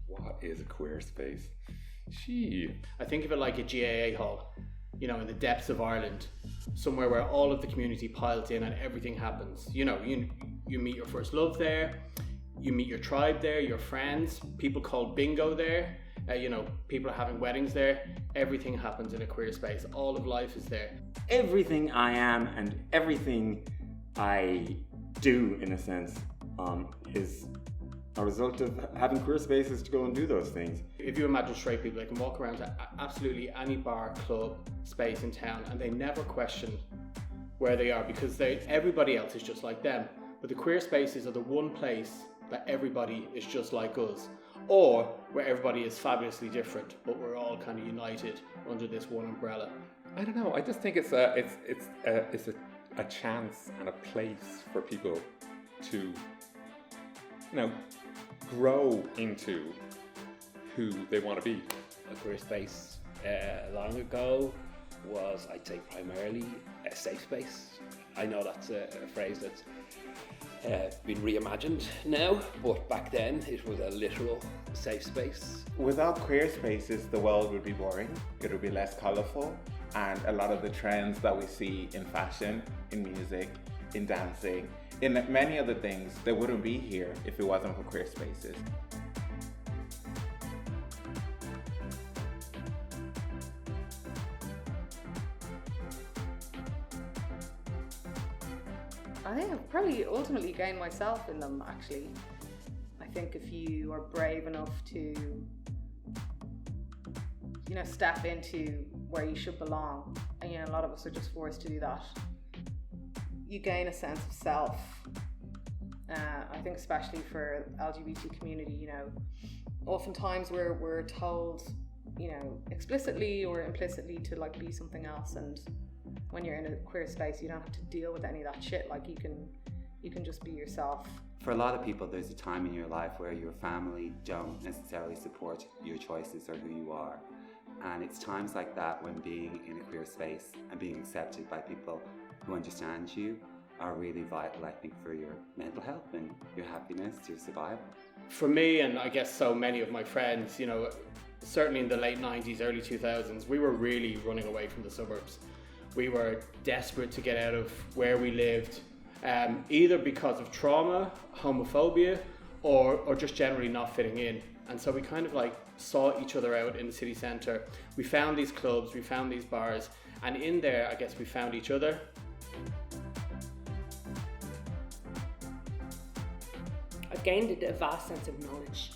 What is a queer space? I think of it like a GAA hall, you know, in the depths of Ireland, somewhere where all of the community piles in and everything happens. You know, you meet your first love there, you meet your tribe there, your friends, people call bingo there, you know, people are having weddings there. Everything happens in a queer space. All of life is there. Everything I am and everything I do, in a sense, is a result of having queer spaces to go and do those things. If you imagine straight people, they can walk around to absolutely any bar, club, space in town, and they never question where they are because everybody else is just like them. But the queer spaces are the one place that everybody is just like us, or where everybody is fabulously different, but we're all kind of united under this one umbrella. I don't know. I just think it's a chance and a place for people to, you know, grow into who they want to be. A queer space long ago was, I'd say, primarily a safe space. I know that's a phrase that's been reimagined now, but back then it was a literal safe space. Without queer spaces, the world would be boring. It would be less colourful, and a lot of the trends that we see in fashion, in music, in dancing, in many other things, they wouldn't be here if it wasn't for queer spaces. I think I've probably ultimately gained myself in them, actually. I think if you are brave enough to, you know, step into where you should belong, and you know, a lot of us are just forced to do that, you gain a sense of self. I think especially for LGBT community, you know, oftentimes we're told, you know, explicitly or implicitly to like be something else, and when you're in a queer space, you don't have to deal with any of that shit. Like you can just be yourself. For a lot of people, there's a time in your life where your family don't necessarily support your choices or who you are. And it's times like that when being in a queer space and being accepted by people who understand you are really vital, I think, for your mental health and your happiness, your survival. For me, and I guess so many of my friends, you know, certainly in the late 90s, early 2000s, we were really running away from the suburbs. We were desperate to get out of where we lived, either because of trauma, homophobia, or just generally not fitting in. And so we kind of like sought each other out in the city centre. We found these clubs, we found these bars, and in there, I guess we found each other. I've gained a vast sense of knowledge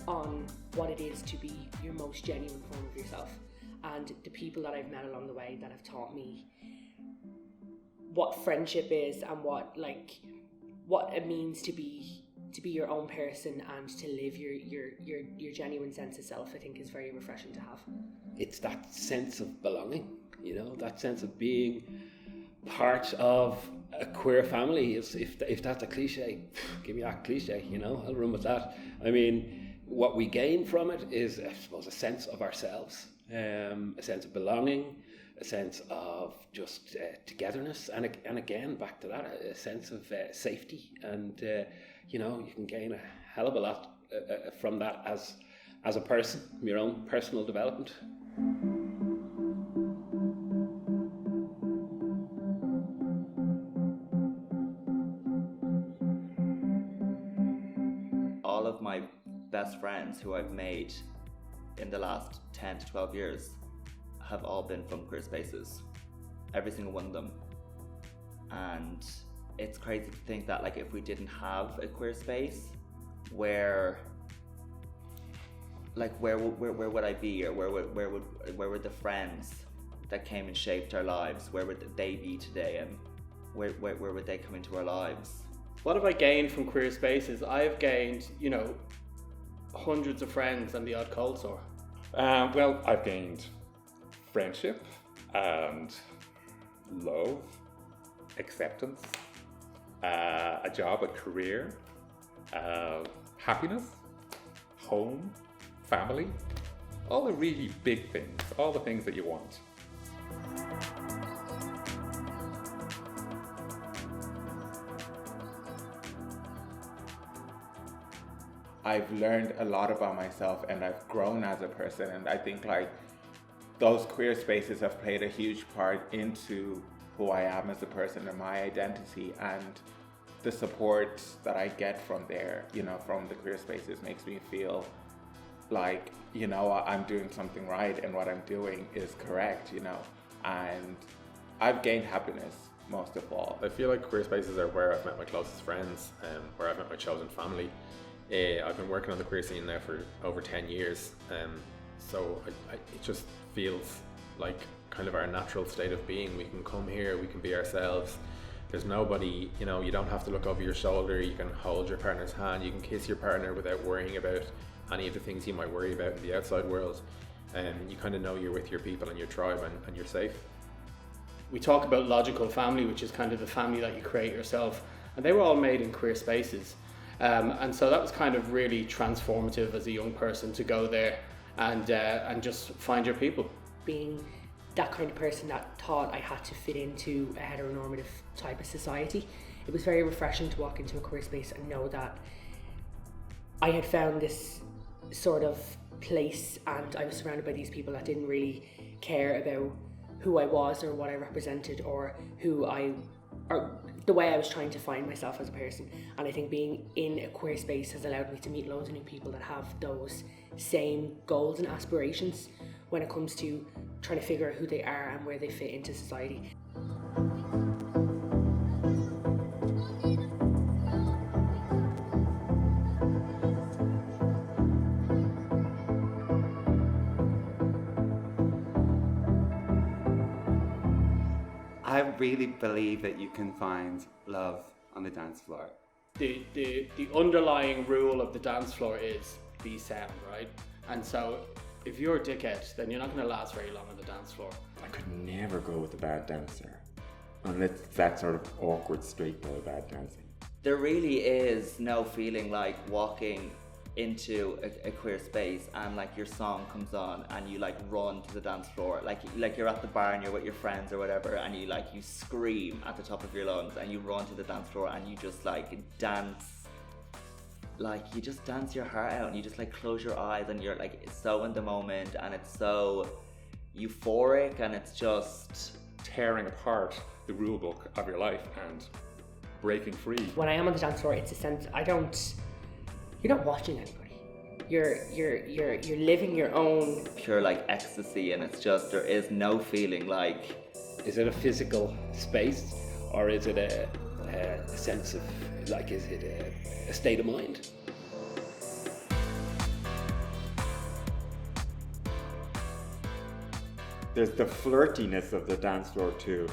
on what it is to be your most genuine form of yourself. And the people that I've met along the way that have taught me what friendship is and what it means to be your own person and to live your genuine sense of self, I think is very refreshing to have. It's that sense of belonging, you know, that sense of being part of a queer family. If that's a cliche, give me that cliche, you know, I'll run with that. I mean, what we gain from it is, I suppose, a sense of ourselves. A sense of belonging, a sense of just togetherness, and again, back to that, a sense of safety, and you know, you can gain a hell of a lot from that as a person, your own personal development. All of my best friends who I've made in the last 10 to 12 years have all been from queer spaces, every single one of them. And it's crazy to think that, like, if we didn't have a queer space, where would I be, or where would the friends that came and shaped our lives, where would they be today, and where would they come into our lives? What have I gained from queer spaces? I have gained, you know, hundreds of friends and the odd cold sore. Well, I've gained friendship and love, acceptance, a job, a career, happiness, home, family, all the really big things, all the things that you want. I've learned a lot about myself and I've grown as a person. And I think like those queer spaces have played a huge part into who I am as a person and my identity, and the support that I get from there, you know, from the queer spaces makes me feel like, you know, I'm doing something right and what I'm doing is correct, you know, and I've gained happiness most of all. I feel like queer spaces are where I've met my closest friends, where I've met my chosen family. I've been working on the queer scene now for over 10 years, so it just feels like kind of our natural state of being. We can come here, we can be ourselves. There's nobody, you know, you don't have to look over your shoulder, you can hold your partner's hand, you can kiss your partner without worrying about any of the things you might worry about in the outside world. You kind of know you're with your people and your tribe, and you're safe. We talk about logical family, which is kind of the family that you create yourself, and they were all made in queer spaces. And so that was kind of really transformative as a young person to go there and just find your people. Being that kind of person that thought I had to fit into a heteronormative type of society, it was very refreshing to walk into a queer space and know that I had found this sort of place and I was surrounded by these people that didn't really care about who I was or what I represented or the way I was trying to find myself as a person. And I think being in a queer space has allowed me to meet loads of new people that have those same goals and aspirations when it comes to trying to figure out who they are and where they fit into society. I really believe that you can find love on the dance floor. The underlying rule of the dance floor is be sound, right? And so if you're a dickhead, then you're not going to last very long on the dance floor. I could never go with a bad dancer unless it's that sort of awkward straight boy bad dancing. There really is no feeling like walking into a queer space and like your song comes on and you like run to the dance floor, like you're at the bar and you're with your friends or whatever, and you scream at the top of your lungs and you run to the dance floor and you just like dance, like you just dance your heart out and you just like close your eyes and you're like so in the moment and it's so euphoric and it's just tearing apart the rule book of your life and breaking free. When I am on the dance floor, it's a sense you're not watching anybody. You're living your own pure like ecstasy, and it's just there is no feeling like. Is it a physical space, or is it a sense of like? Is it a state of mind? There's the flirtiness of the dance floor too,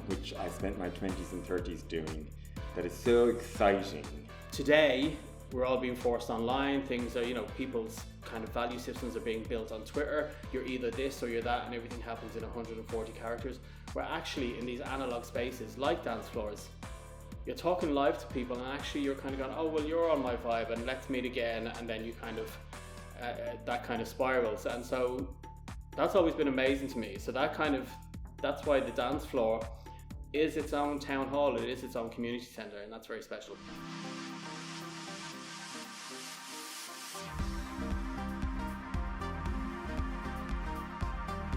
which I spent my 20s and 30s doing. That is so exciting. Today, we're all being forced online. Things are, you know, people's kind of value systems are being built on Twitter. You're either this or you're that, and everything happens in 140 characters. Where actually in these analog spaces, like dance floors, you're talking live to people, and actually you're kind of going, oh, well, you're on my vibe, and let's meet again, and then you kind of, that kind of spirals. And so that's always been amazing to me. So that's why the dance floor is its own town hall, it is its own community centre, and that's very special.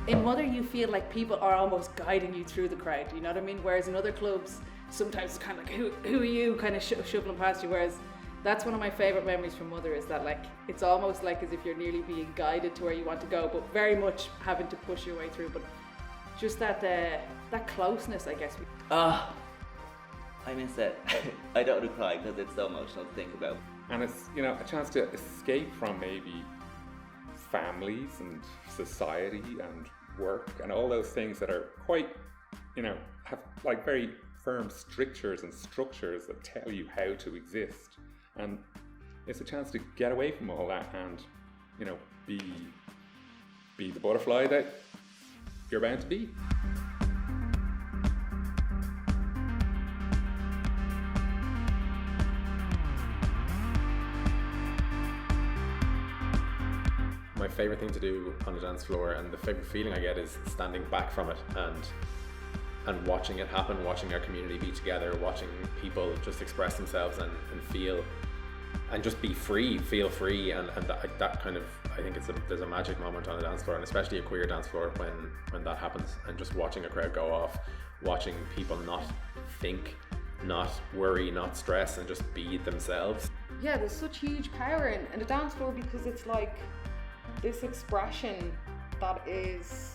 In Mother, you feel like people are almost guiding you through the crowd, you know what I mean? Whereas in other clubs, sometimes it's kind of like, who are you, kind of shuffling past you. Whereas that's one of my favourite memories from Mother, is that like, it's almost like as if you're nearly being guided to where you want to go, but very much having to push your way through. But just that closeness, I guess. I miss it. I don't want to cry because it's so emotional to think about. And it's, you know, a chance to escape from maybe families and society and work and all those things that are quite, you know, have like very firm strictures and structures that tell you how to exist. And it's a chance to get away from all that and, you know, be the butterfly that you're bound to be. My favourite thing to do on the dance floor, and the favourite feeling I get, is standing back from it and watching it happen, watching our community be together, watching people just express themselves and feel and just be free, feel free, and that kind of, I think there's a magic moment on a dance floor, and especially a queer dance floor when that happens, and just watching a crowd go off, watching people not think, not worry, not stress, and just be themselves. Yeah, there's such huge power in a dance floor, because it's like this expression that is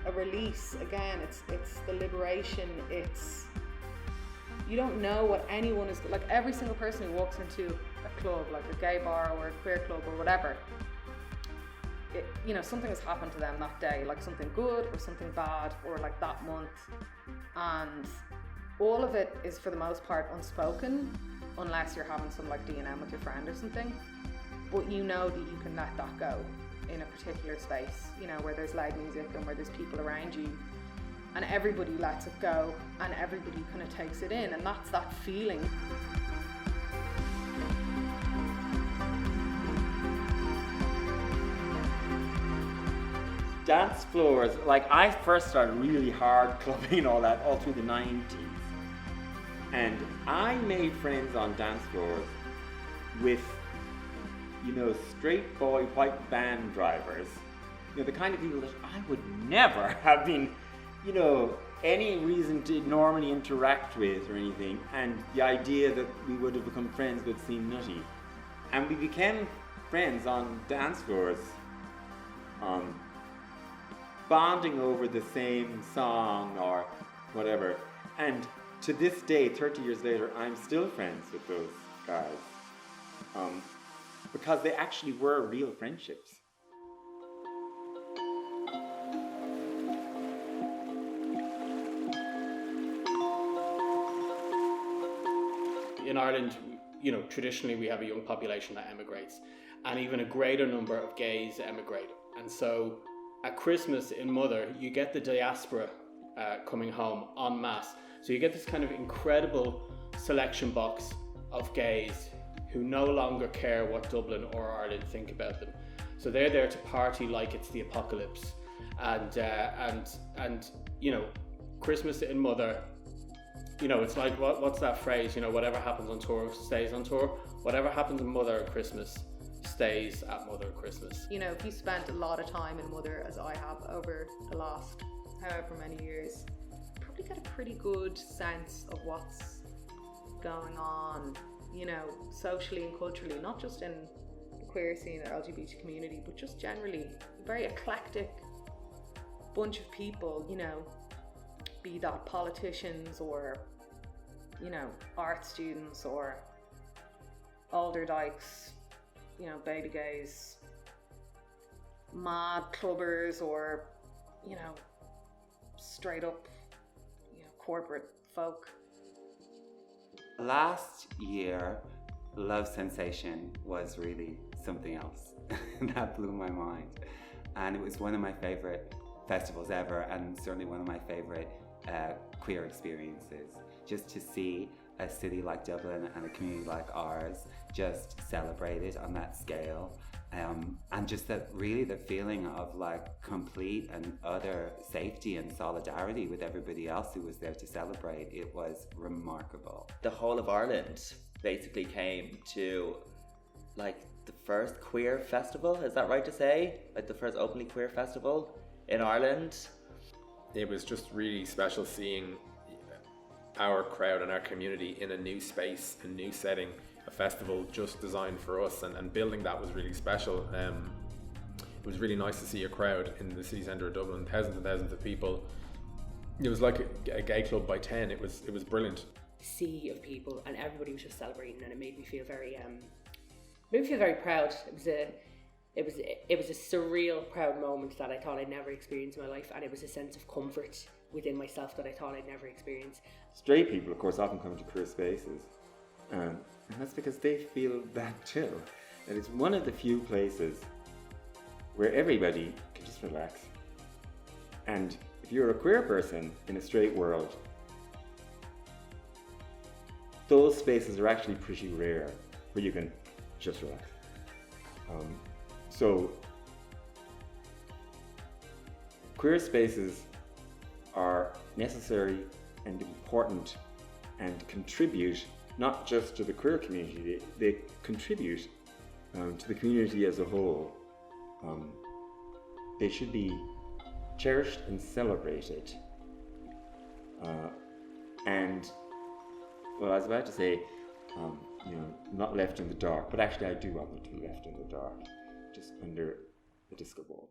a release. Again, it's the liberation. It's, you don't know what anyone is like. Every single person who walks into a club, like a gay bar or a queer club or whatever, something has happened to them that day, like something good or something bad, or like that month, and all of it is for the most part unspoken, unless you're having some like D&M with your friend or something. But you know that you can let that go in a particular space, where there's loud music and where there's people around you, and everybody lets it go and everybody kind of takes it in, and that's that feeling. Dance floors, like I first started really hard clubbing all through the 90s. And I made friends on dance floors with, straight boy white van drivers. The kind of people that I would never have been, any reason to normally interact with or anything. And the idea that we would have become friends would seem nutty. And we became friends on dance floors, bonding over the same song or whatever. And to this day, 30 years later, I'm still friends with those guys. Because they actually were real friendships. In Ireland, traditionally we have a young population that emigrates, and even a greater number of gays emigrate. And so at Christmas in Mother, you get the diaspora coming home en masse. So you get this kind of incredible selection box of gays who no longer care what Dublin or Ireland think about them. So they're there to party like it's the apocalypse. And Christmas in Mother, it's like, what's that phrase? Whatever happens on tour stays on tour. Whatever happens in Mother at Christmas stays at Mother at Christmas. If you spent a lot of time in Mother, as I have over the last however many years, you probably get a pretty good sense of what's going on, socially and culturally, not just in the queer scene or LGBT community, but just generally a very eclectic bunch of people, be that politicians or, art students or older dykes, baby gays, mad clubbers, or, straight up, corporate folk. Last year, Love Sensation was really something else. That blew my mind. And it was one of my favorite festivals ever, and certainly one of my favorite queer experiences. Just to see a city like Dublin and a community like ours just celebrated on that scale. And just that really the feeling of like complete and utter safety and solidarity with everybody else who was there to celebrate. It was remarkable. The whole of Ireland basically came to like the first queer festival, is that right to say? Like the first openly queer festival in Ireland. It was just really special seeing our crowd and our community in a new space, a new setting, a festival just designed for us, and building that was really special. It was really nice to see a crowd in the city centre of Dublin, thousands and thousands of people. It was like a gay club by 10. It was brilliant. Sea of people, and everybody was just celebrating, and it made me feel very proud. It was a surreal, proud moment that I thought I'd never experienced in my life, and it was a sense of comfort within myself that I thought I'd never experienced. Straight people, of course, often come to queer spaces, and that's because they feel that too. And it's one of the few places where everybody can just relax. And if you're a queer person in a straight world, those spaces are actually pretty rare where you can just relax. So queer spaces are necessary and important and contribute not just to the queer community, they contribute to the community as a whole. They should be cherished and celebrated. And, well, I was about to say, not left in the dark, but actually I do want them to be left in the dark, just under a disco ball.